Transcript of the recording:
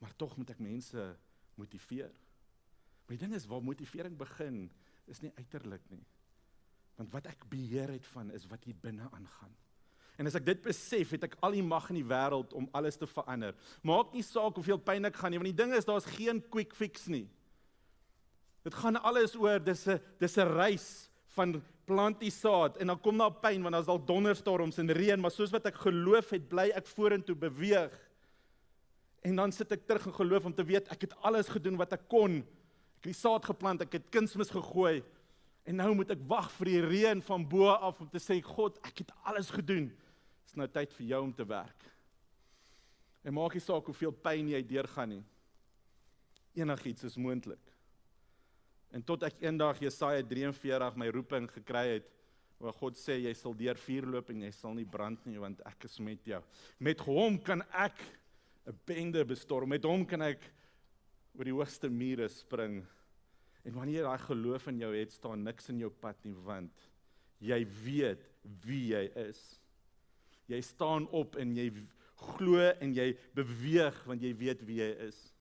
maar tog moet ek mense motiveer. Maar die ding is, waar motivering begin, is nie uiterlik nie. Want wat ek beheer het van, is wat hier binne aangaan. En as ek dit besef, het ek al die mag in die wêreld om alles te verander. Maak nie saak hoeveel pyn ek gaan nie, want die ding is, daar's geen quick fix nie. Dit gaan alles oor, dis 'n reis van plant die saad, en dan kom daar pyn, want daar's al donderstorms en reën, maar soos wat ek geloof het, bly ek vorentoe beweeg. En dan sit ek terug in geloof om te weet, ek het alles gedoen wat ek kon. Ek het die saad geplant, ek het kunsmis gegooi, en nou moet ek wag vir die reën van bo af om te sê, God, ek het alles gedoen. Dit is nou tyd vir jou om te werk. En maak nie saak hoeveel pyn jy deurgaan nie. Enigiets is moontlik. En tot ek eendag Jesaja 43 my roeping gekry het, waar God sê, jy sal deur vuur loop en jy sal nie brand nie, want ek is met jou. Met hom kan ek 'n bende bestorm, met hom kan ek oor die hoogste mure spring. En wanneer jy daai geloof in jou het, staan niks in jou pad nie, want jy weet wie jy is. Jy staan op en jy glo en jy beweeg, want jy weet wie jy is.